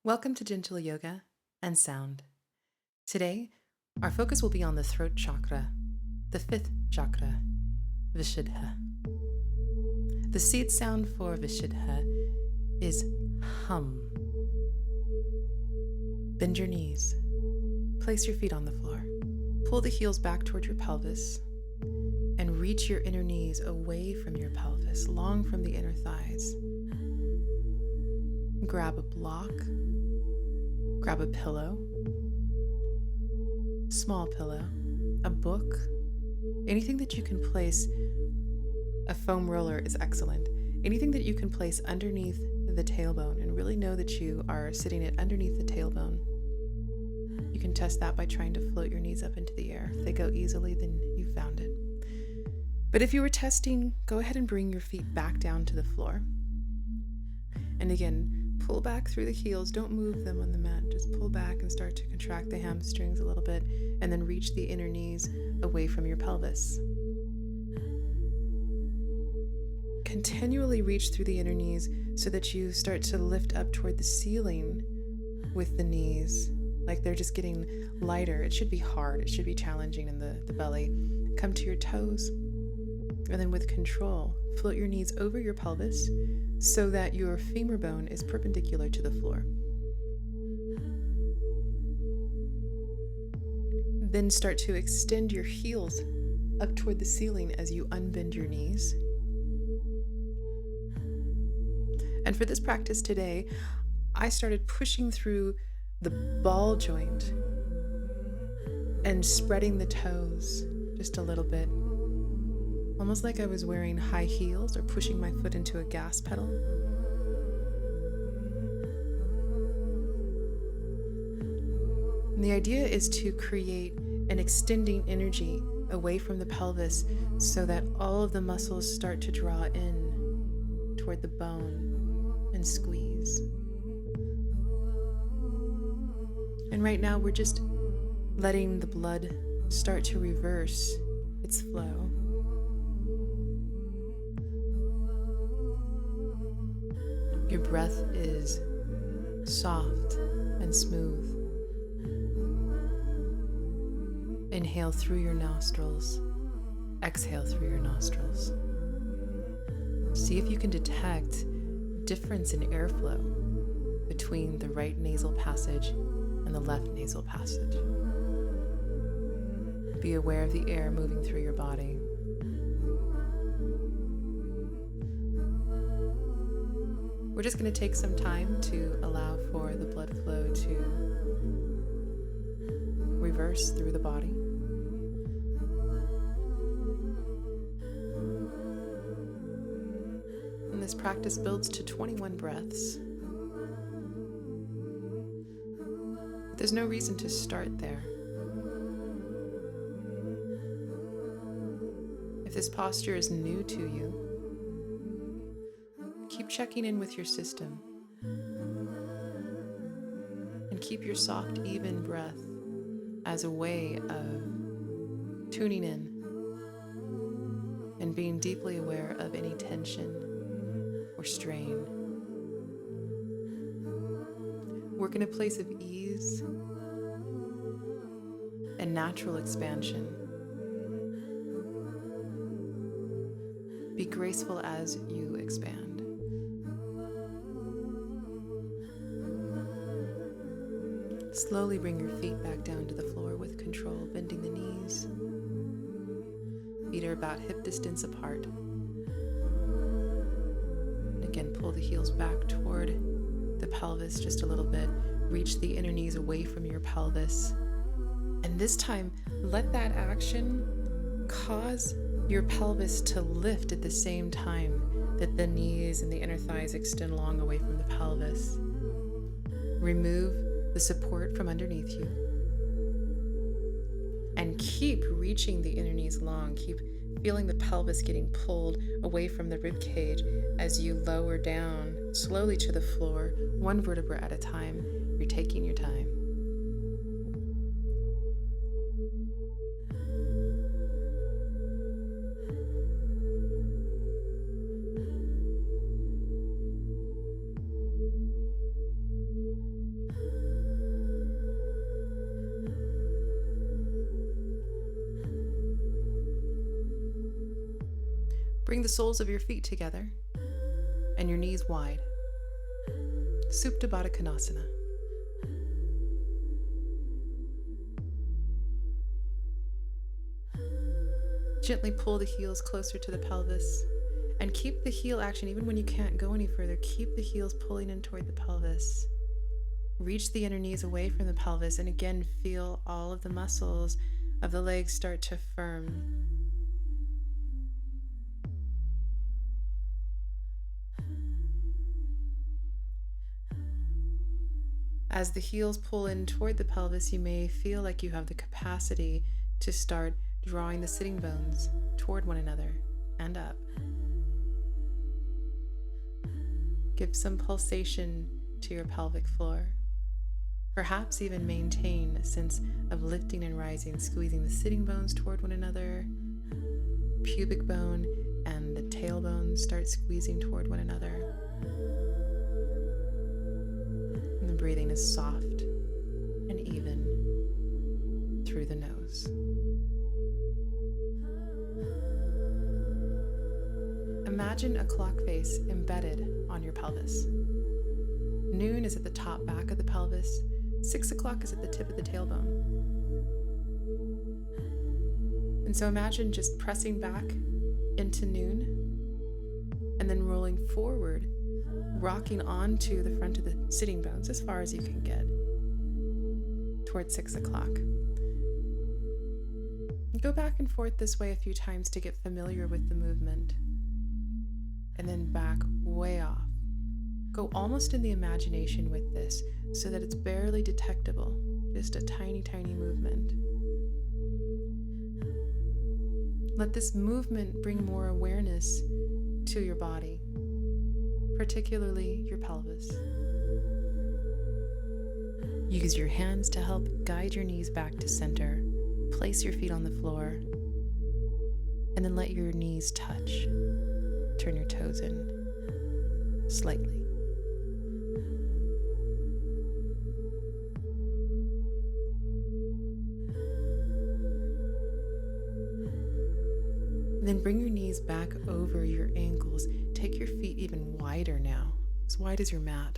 Welcome to Gentle Yoga and Sound. Today, our focus will be on the throat chakra, the fifth chakra, Vishuddha. The seed sound for Vishuddha is hum. Bend your knees. Place your feet on the floor. Pull the heels back toward your pelvis and reach your inner knees away from your pelvis, long from the inner thighs. Grab a block. Grab a pillow, small pillow, a book, anything that you can place. A foam roller is excellent. Anything that you can place underneath the tailbone and really know that you are sitting it underneath the tailbone. You can test that by trying to float your knees up into the air. If they go easily, then you found it. But if you were testing, go ahead and bring your feet back down to the floor. And again, pull back through the heels. Don't move them on the mat. Just pull back and start to contract the hamstrings a little bit, and then reach the inner knees away from your pelvis. Continually reach through the inner knees so that you start to lift up toward the ceiling with the knees, like they're just getting lighter. It should be hard. It should be challenging in the belly. Come to your toes, and then with control, float your knees over your pelvis so that your femur bone is perpendicular to the floor. Then start to extend your heels up toward the ceiling as you unbend your knees. And for this practice today, I started pushing through the ball joint and spreading the toes just a little bit. Almost like I was wearing high heels or pushing my foot into a gas pedal. And the idea is to create an extending energy away from the pelvis so that all of the muscles start to draw in toward the bone and squeeze. And right now we're just letting the blood start to reverse its flow. Your breath is soft and smooth. Inhale through your nostrils. Exhale through your nostrils. See if you can detect difference in airflow between the right nasal passage and the left nasal passage. Be aware of the air moving through your body. We're just going to take some time to allow for the blood flow to reverse through the body. And this practice builds to 21 breaths. But there's no reason to start there. If this posture is new to you, keep checking in with your system and keep your soft, even breath as a way of tuning in and being deeply aware of any tension or strain. Work in a place of ease and natural expansion. Be graceful as you expand. Slowly bring your feet back down to the floor with control, bending the knees. Feet are about hip distance apart. And again, pull the heels back toward the pelvis just a little bit. Reach the inner knees away from your pelvis. And this time, let that action cause your pelvis to lift at the same time that the knees and the inner thighs extend long away from the pelvis. Remove the support from underneath you and keep reaching the inner knees long. Keep feeling the pelvis getting pulled away from the rib cage as you lower down slowly to the floor, one vertebra at a time. You're taking your time. Bring the soles of your feet together and your knees wide. Supta Baddha Konasana. Gently pull the heels closer to the pelvis and keep the heel action even when you can't go any further. Keep the heels pulling in toward the pelvis. Reach the inner knees away from the pelvis and again feel all of the muscles of the legs start to firm. As the heels pull in toward the pelvis, you may feel like you have the capacity to start drawing the sitting bones toward one another and up. Give some pulsation to your pelvic floor. Perhaps even maintain a sense of lifting and rising, squeezing the sitting bones toward one another. Pubic bone and the tailbone start squeezing toward one another. And the breathing is soft and even through the nose. Imagine a clock face embedded on your pelvis. Noon is at the top back of the pelvis. 6 o'clock is at the tip of the tailbone. And so imagine just pressing back into noon and then rolling forward, rocking onto the front of the sitting bones as far as you can get towards 6 o'clock. Go back and forth this way a few times to get familiar with the movement. And then back way off. Go almost in the imagination with this so that it's barely detectable, just a tiny, tiny movement. Let this movement bring more awareness to your body, particularly your pelvis. Use your hands to help guide your knees back to center. Place your feet on the floor, and then let your knees touch. Turn your toes in slightly. Then bring your knees back over your ankles. Take your feet even wider now, as wide as your mat.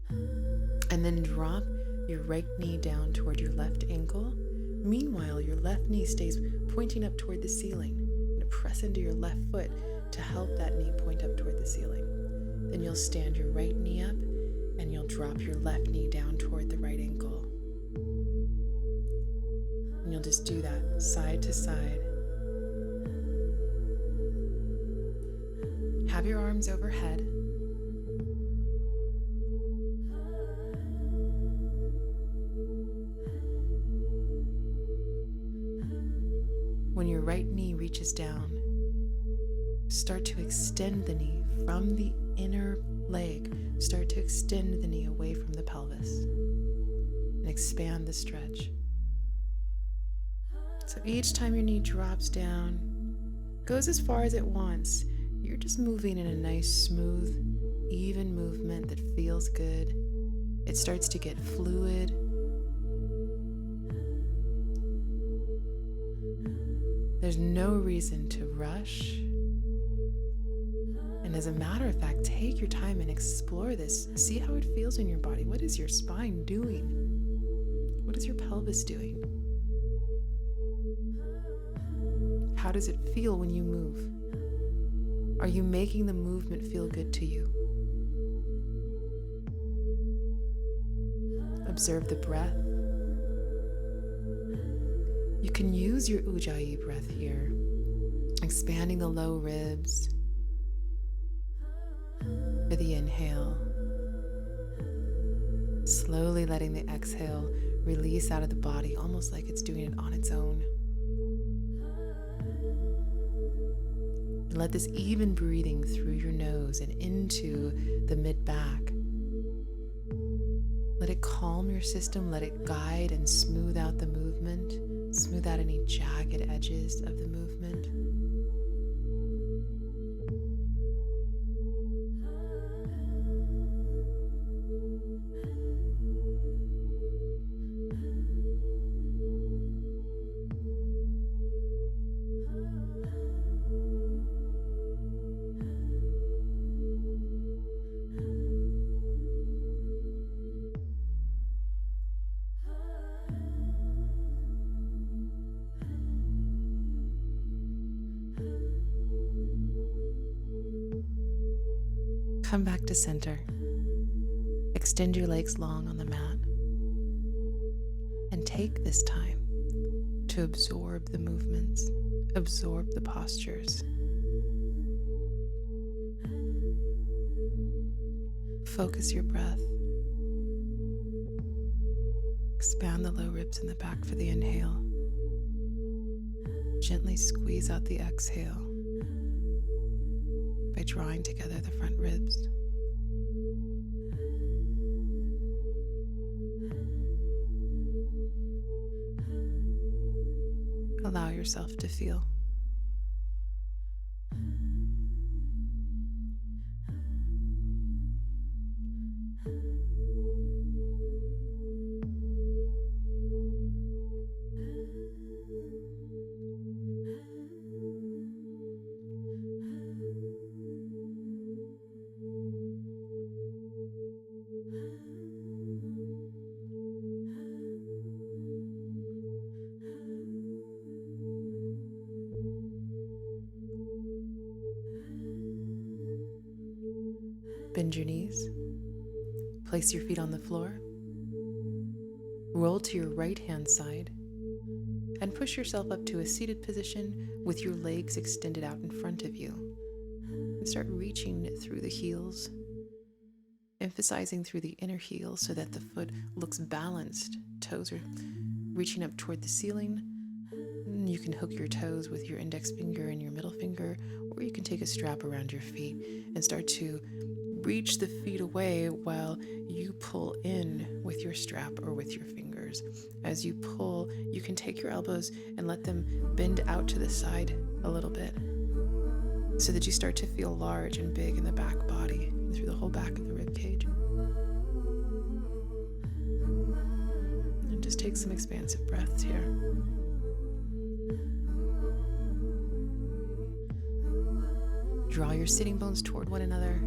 And then drop your right knee down toward your left ankle. Meanwhile, your left knee stays pointing up toward the ceiling. You're gonna press into your left foot to help that knee point up toward the ceiling. Then you'll stand your right knee up and you'll drop your left knee down toward the right ankle. And you'll just do that side to side. Have your arms overhead. When your right knee reaches down, start to extend the knee from the inner leg. Start to extend the knee away from the pelvis and expand the stretch. So each time your knee drops down, goes as far as it wants, you're just moving in a nice, smooth, even movement that feels good. It starts to get fluid. There's no reason to rush. And as a matter of fact, take your time and explore this. See how it feels in your body. What is your spine doing? What is your pelvis doing? How does it feel when you move? Are you making the movement feel good to you? Observe the breath. You can use your Ujjayi breath here, expanding the low ribs for the inhale, slowly letting the exhale release out of the body, almost like it's doing it on its own. And let this even breathing through your nose and into the mid-back. Let it calm your system, let it guide and smooth out the movement, smooth out any jagged edges of the movement. Come back to center. Extend your legs long on the mat. And take this time to absorb the movements, absorb the postures. Focus your breath. Expand the low ribs in the back for the inhale. Gently squeeze out the exhale by drawing together the front ribs. Allow yourself to feel. Bend your knees. Place your feet on the floor. Roll to your right hand side and push yourself up to a seated position with your legs extended out in front of you. And start reaching through the heels, emphasizing through the inner heel so that the foot looks balanced. Toes are reaching up toward the ceiling. And you can hook your toes with your index finger and your middle finger, or you can take a strap around your feet and start to reach the feet away while you pull in with your strap or with your fingers. As you pull, you can take your elbows and let them bend out to the side a little bit so that you start to feel large and big in the back body and through the whole back of the rib cage. And just take some expansive breaths here. Draw your sitting bones toward one another.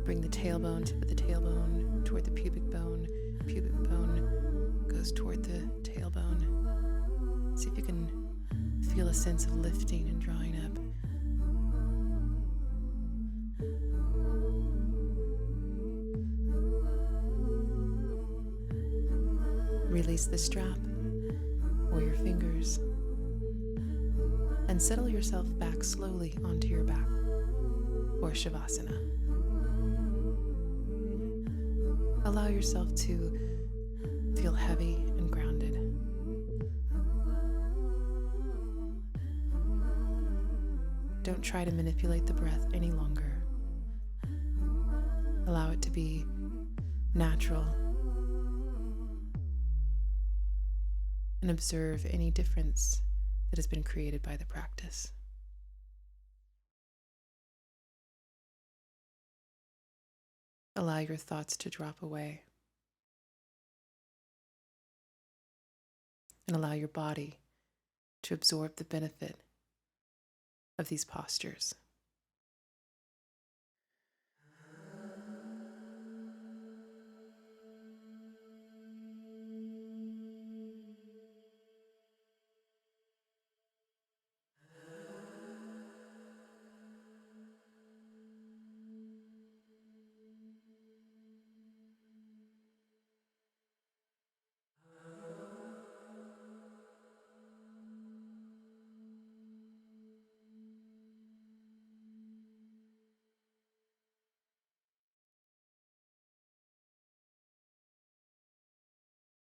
Bring the tailbone, tip of the tailbone toward the pubic bone. Pubic bone goes toward the tailbone. See if you can feel a sense of lifting and drawing up. Release the strap or your fingers and settle yourself back slowly onto your back or Shavasana. Allow yourself to feel heavy and grounded. Don't try to manipulate the breath any longer. Allow it to be natural and observe any difference that has been created by the practice. Allow your thoughts to drop away. And allow your body to absorb the benefit of these postures.